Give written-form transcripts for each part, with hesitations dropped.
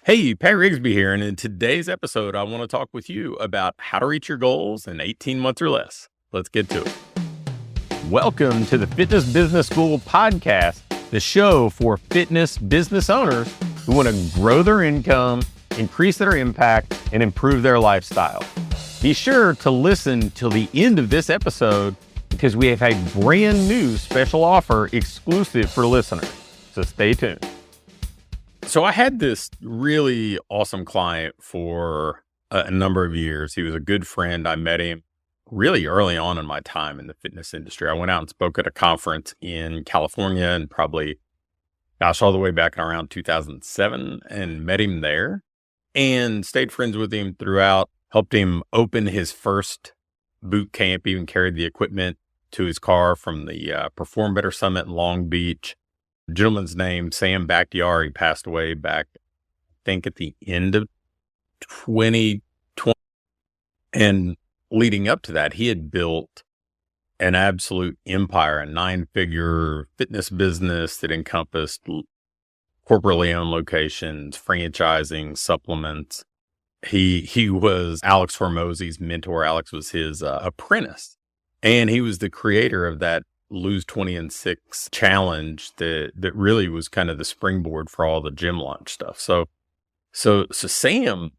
Hey, Pat Rigsby here, and in today's episode, I want to talk with you about how to reach your goals in 18 months or less. Let's get to it. Welcome to the Fitness Business School podcast, the show for fitness business owners who want to grow their income, increase their impact, and improve their lifestyle. Be sure to listen till the end of this episode because we have a brand new special offer exclusive for listeners. So stay tuned. So I had this really awesome client for a number of years. He was a good friend. I met him really early on in my time in the fitness industry. I went out and spoke at a conference in California and probably, all the way back in around 2007 and met him there and stayed friends with him throughout, helped him open his first boot camp, even carried the equipment to his car from the Perform Better Summit in Long Beach. Gentleman's name, Sam Bakhtiari, passed away back, I think, at the end of 2020. And leading up to that, he had built an absolute empire, a 9-figure fitness business that encompassed corporately owned locations, franchising, supplements. He was Alex Hormozi's mentor. Alex was his apprentice, and he was the creator of that Lose 20 in 6 challenge that really was kind of the springboard for all the gym launch stuff. So Sam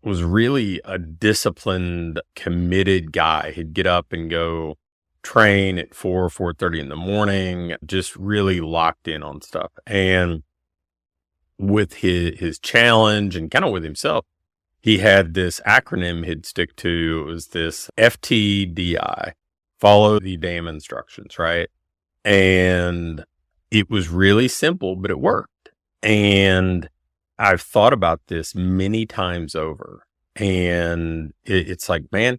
was really a disciplined, committed guy. He'd get up and go train at 4:30 in the morning, just really locked in on stuff. And with his challenge and kind of with himself, he had this acronym he'd stick to. It was this FTDI. Follow the damn instructions, right? And it was really simple, but it worked. And I've thought about this many times over. And it's like, man,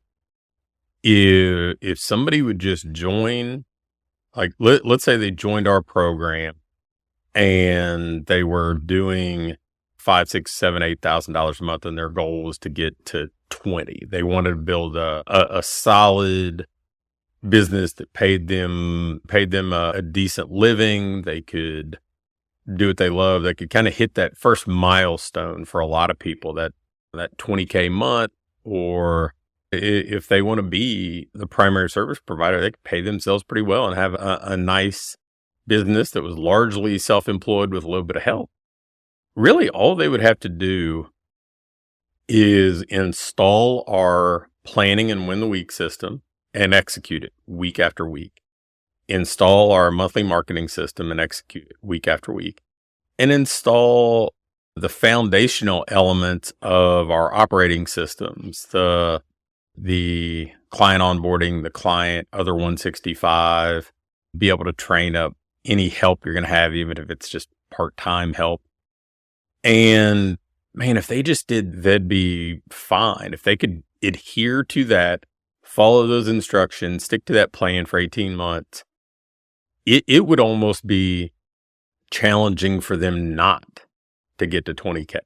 if somebody would just join, like, let's say they joined our program and they were doing $5,000, $6,000, $7,000, $8,000 a month, and their goal was to get to 20. They wanted to build a solid business that paid them a decent living. They could do what they love. They could kind of hit that first milestone for a lot of people, that $20K month, or if they want to be the primary service provider, they could pay themselves pretty well and have a nice business that was largely self-employed with a little bit of help. Really, all they would have to do is install our planning and win the week system and execute it week after week. Install our monthly marketing system and execute it week after week. And install the foundational elements of our operating systems, the client onboarding, the client other 165, be able to train up any help you're going to have, even if it's just part-time help. And man, if they just did, they'd be fine. If they could adhere to that, follow those instructions, stick to that plan for 18 months, it would almost be challenging for them not to get to 20K.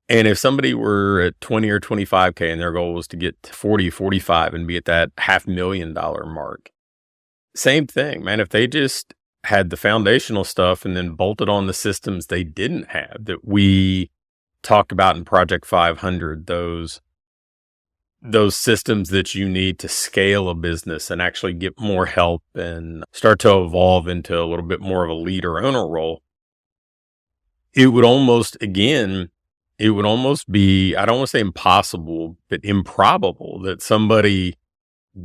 And if somebody were at 20 or 25K and their goal was to get to 40, 45 and be at that $500,000 mark, same thing, man. If they just had the foundational stuff and then bolted on the systems they didn't have that we talked about in Project 500, those systems that you need to scale a business and actually get more help and start to evolve into a little bit more of a leader owner role, it would almost be, I don't want to say impossible, but improbable that somebody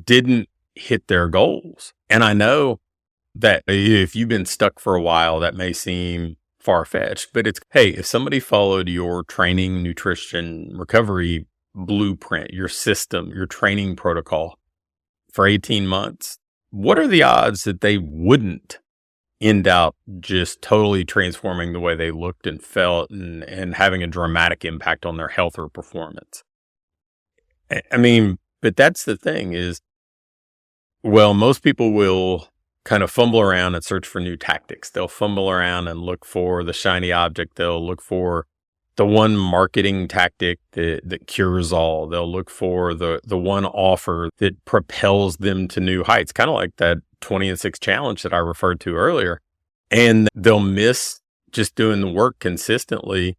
didn't hit their goals. And I know that if you've been stuck for a while, that may seem far-fetched, but it's, hey, if somebody followed your training, nutrition, recovery blueprint, your system, your training protocol for 18 months, what are the odds that they wouldn't end up just totally transforming the way they looked and felt and having a dramatic impact on their health or performance? I mean, but that's the thing is, well, most people will kind of fumble around and search for new tactics. They'll fumble around and look for the shiny object. They'll look for the one marketing tactic that cures all. They'll look for the one offer that propels them to new heights, kind of like that 20 and 6 challenge that I referred to earlier. And they'll miss just doing the work consistently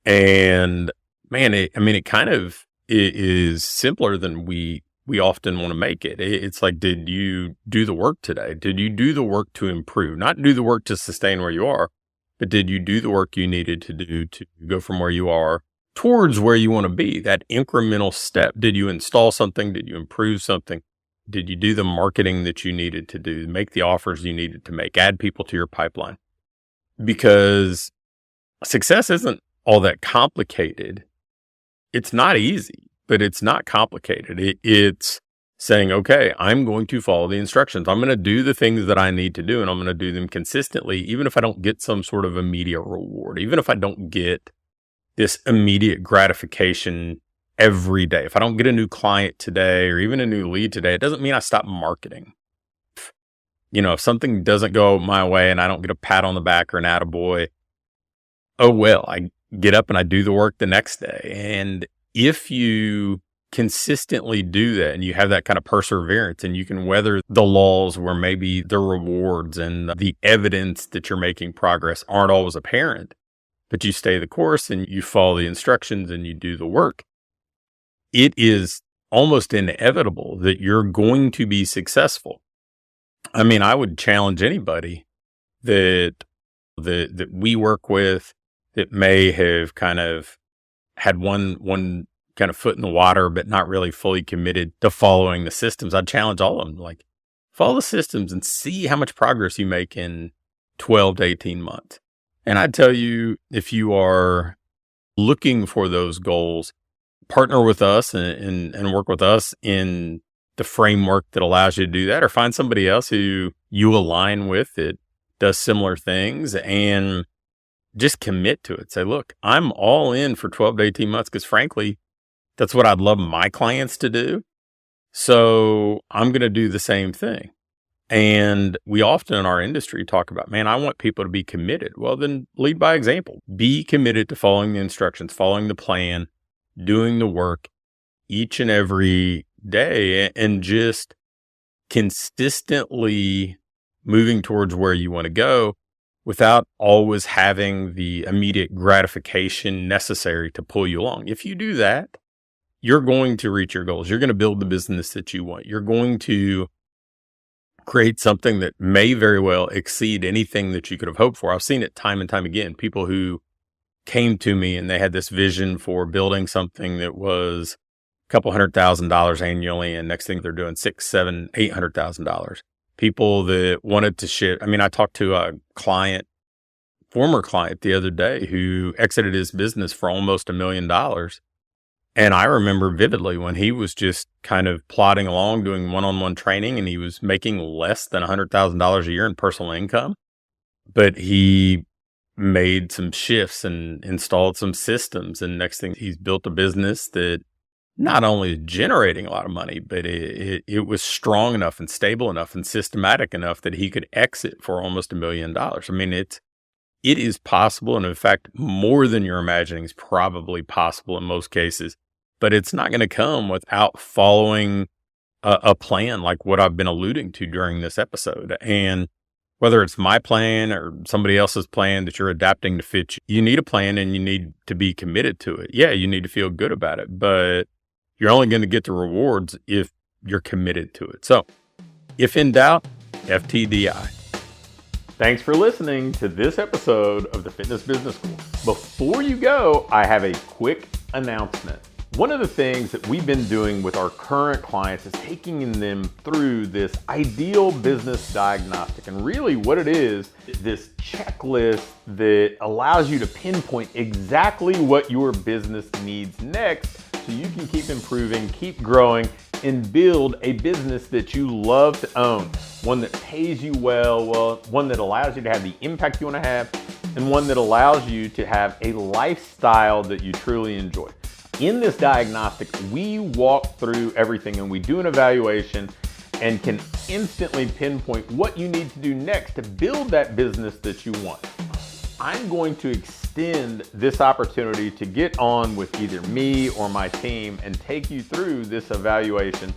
And man, it kind of is simpler than we often want to make it. It's like, did you do the work today? Did you do the work to improve? Not do the work to sustain where you are, but did you do the work you needed to do to go from where you are towards where you want to be? That incremental step. Did you install something? Did you improve something? Did you do the marketing that you needed to do, make the offers you needed to make, add people to your pipeline? Because success isn't all that complicated. It's not easy, but it's not complicated. It's saying, okay, I'm going to follow the instructions. I'm going to do the things that I need to do, and I'm going to do them consistently, even if I don't get some sort of immediate reward, even if I don't get this immediate gratification every day. If I don't get a new client today or even a new lead today, it doesn't mean I stop marketing. If something doesn't go my way and I don't get a pat on the back or an attaboy, oh well, I get up and I do the work the next day. And if you consistently do that and you have that kind of perseverance and you can weather the lulls where maybe the rewards and the evidence that you're making progress aren't always apparent, but you stay the course and you follow the instructions and you do the work, it is almost inevitable that you're going to be successful. I would challenge anybody that we work with that may have kind of had one kind of foot in the water, but not really fully committed to following the systems. I'd challenge all of them, like, follow the systems and see how much progress you make in 12 to 18 months. And I'd tell you, if you are looking for those goals, partner with us and work with us in the framework that allows you to do that, or find somebody else who you align with that does similar things and just commit to it. Say, look, I'm all in for 12 to 18 months because frankly, that's what I'd love my clients to do. So I'm going to do the same thing. And we often in our industry talk about, man, I want people to be committed. Well, then lead by example. Be committed to following the instructions, following the plan, doing the work each and every day, and just consistently moving towards where you want to go without always having the immediate gratification necessary to pull you along. If you do that, you're going to reach your goals. You're going to build the business that you want. You're going to create something that may very well exceed anything that you could have hoped for. I've seen it time and time again. People who came to me and they had this vision for building something that was a couple $100,000 annually, and next thing they're doing $600,000, $700,000, $800,000. People that wanted to shift. I talked to a former client the other day who exited his business for almost $1 million. And I remember vividly when he was just kind of plodding along doing one-on-one training, and he was making less than $100,000 a year in personal income, but he made some shifts and installed some systems. And next thing, he's built a business that not only is generating a lot of money, but it was strong enough and stable enough and systematic enough that he could exit for almost $1 million. It is possible. And in fact, more than you're imagining is probably possible in most cases. But it's not going to come without following a plan like what I've been alluding to during this episode. And whether it's my plan or somebody else's plan that you're adapting to fit you need a plan and you need to be committed to it. Yeah, you need to feel good about it, but you're only going to get the rewards if you're committed to it. So if in doubt, FTDI. Thanks for listening to this episode of the Fitness Business School. Before you go, I have a quick announcement. One of the things that we've been doing with our current clients is taking them through this ideal business diagnostic. And really what it is this checklist that allows you to pinpoint exactly what your business needs next so you can keep improving, keep growing, and build a business that you love to own. One that pays you well, one that allows you to have the impact you want to have, and one that allows you to have a lifestyle that you truly enjoy. In this diagnostic, we walk through everything and we do an evaluation and can instantly pinpoint what you need to do next to build that business that you want. I'm going to extend this opportunity to get on with either me or my team and take you through this evaluation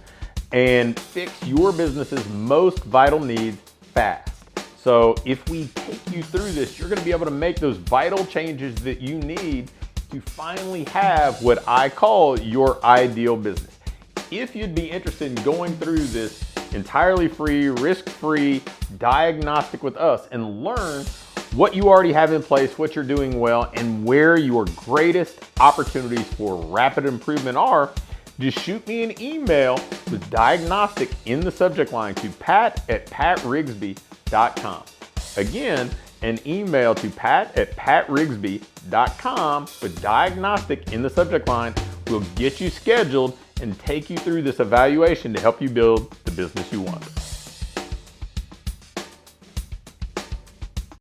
and fix your business's most vital needs fast. So if we take you through this, you're going to be able to make those vital changes that you need to finally have what I call your ideal business. If you'd be interested in going through this entirely free, risk-free diagnostic with us and learn what you already have in place, what you're doing well, and where your greatest opportunities for rapid improvement are, just shoot me an email with diagnostic in the subject line to pat@patrigsby.com. Again, an email to pat@patrigsby.com with diagnostic in the subject line will get you scheduled and take you through this evaluation to help you build the business you want.